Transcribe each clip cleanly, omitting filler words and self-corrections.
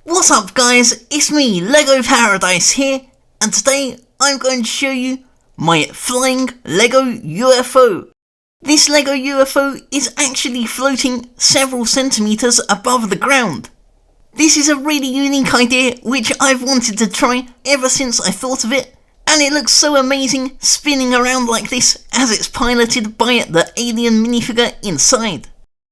What's up guys, it's me, Lego Paradise here, and today I'm going to show you my flying Lego UFO. This Lego UFO is actually floating several centimeters above the ground. This is a really unique idea which I've wanted to try ever since I thought of it, and it looks so amazing spinning around like this as it's piloted by the alien minifigure inside.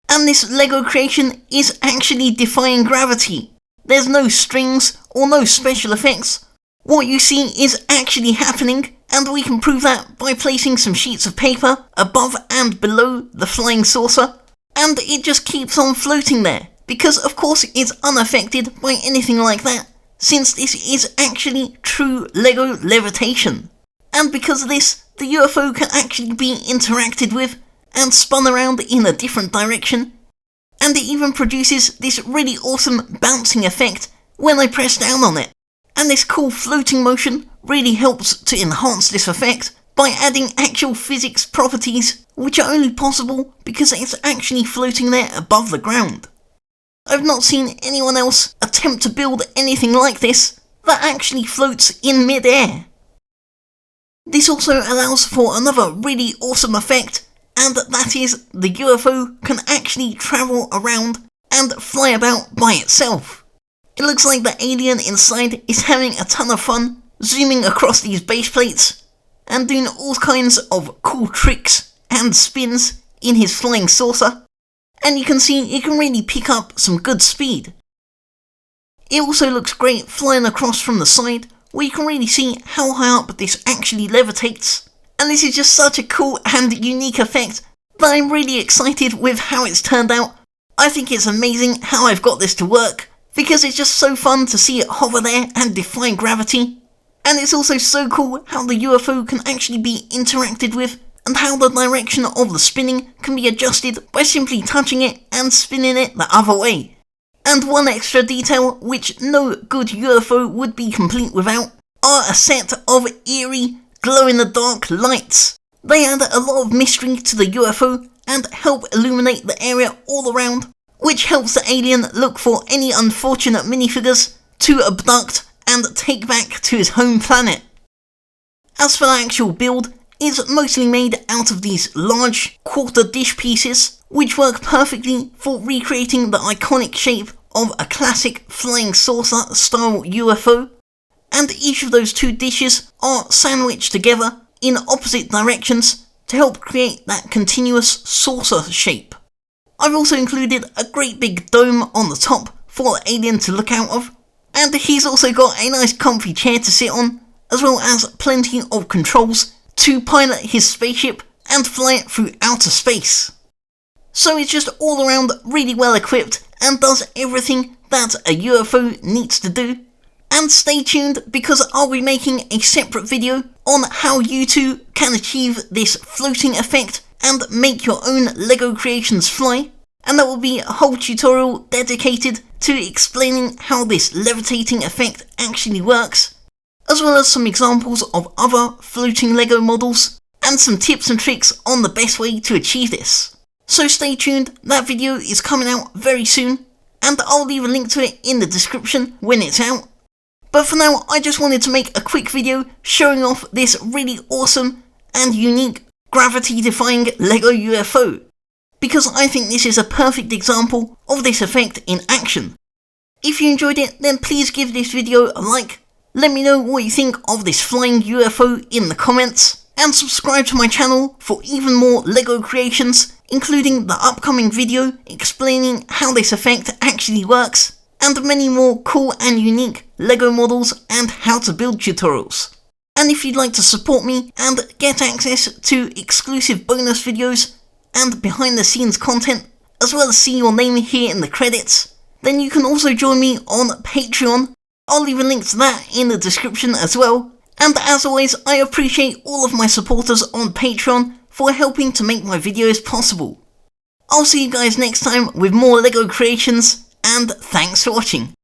And this Lego creation is actually defying gravity. There's no strings or no special effects. What you see is actually happening, and we can prove that by placing some sheets of paper above and below the flying saucer, and it just keeps on floating there, because of course it's unaffected by anything like that, since this is actually true Lego levitation. And because of this, the UFO can actually be interacted with and spun around in a different direction, and it even produces this really awesome bouncing effect when I press down on it. And this cool floating motion really helps to enhance this effect by adding actual physics properties which are only possible because it's actually floating there above the ground. I've not seen anyone else attempt to build anything like this that actually floats in mid-air. This also allows for another really awesome effect, and that is the UFO can actually travel around and fly about by itself. It looks like the alien inside is having a ton of fun, zooming across these base plates and doing all kinds of cool tricks and spins in his flying saucer, and you can see it can really pick up some good speed. It also looks great flying across from the side, where you can really see how high up this actually levitates. And this is just such a cool and unique effect that I'm really excited with how it's turned out. I think it's amazing how I've got this to work, because it's just so fun to see it hover there and defy gravity. And it's also so cool how the UFO can actually be interacted with, and how the direction of the spinning can be adjusted by simply touching it and spinning it the other way. And one extra detail which no good UFO would be complete without are a set of eerie glow-in-the-dark lights. They add a lot of mystery to the UFO and help illuminate the area all around, which helps the alien look for any unfortunate minifigures to abduct and take back to his home planet. As for the actual build, it's mostly made out of these large quarter dish pieces, which work perfectly for recreating the iconic shape of a classic flying saucer style UFO. And each of those two dishes are sandwiched together in opposite directions to help create that continuous saucer shape. I've also included a great big dome on the top for the alien to look out of, and he's also got a nice comfy chair to sit on, as well as plenty of controls to pilot his spaceship and fly it through outer space. So it's just all around really well equipped and does everything that a UFO needs to do. And stay tuned, because I'll be making a separate video on how you too can achieve this floating effect and make your own Lego creations fly. And that will be a whole tutorial dedicated to explaining how this levitating effect actually works, as well as some examples of other floating Lego models and some tips and tricks on the best way to achieve this. So stay tuned, that video is coming out very soon, and I'll leave a link to it in the description when it's out. But for now, I just wanted to make a quick video showing off this really awesome and unique gravity-defying Lego UFO, because I think this is a perfect example of this effect in action. If you enjoyed it, then please give this video a like, let me know what you think of this flying UFO in the comments, and subscribe to my channel for even more Lego creations, including the upcoming video explaining how this effect actually works, and many more cool and unique Lego models and how to build tutorials. And if you'd like to support me and get access to exclusive bonus videos and behind the scenes content, as well as see your name here in the credits, then you can also join me on Patreon. I'll leave a link to that in the description as well. And as always, I appreciate all of my supporters on Patreon for helping to make my videos possible. I'll see you guys next time with more Lego creations, and thanks for watching.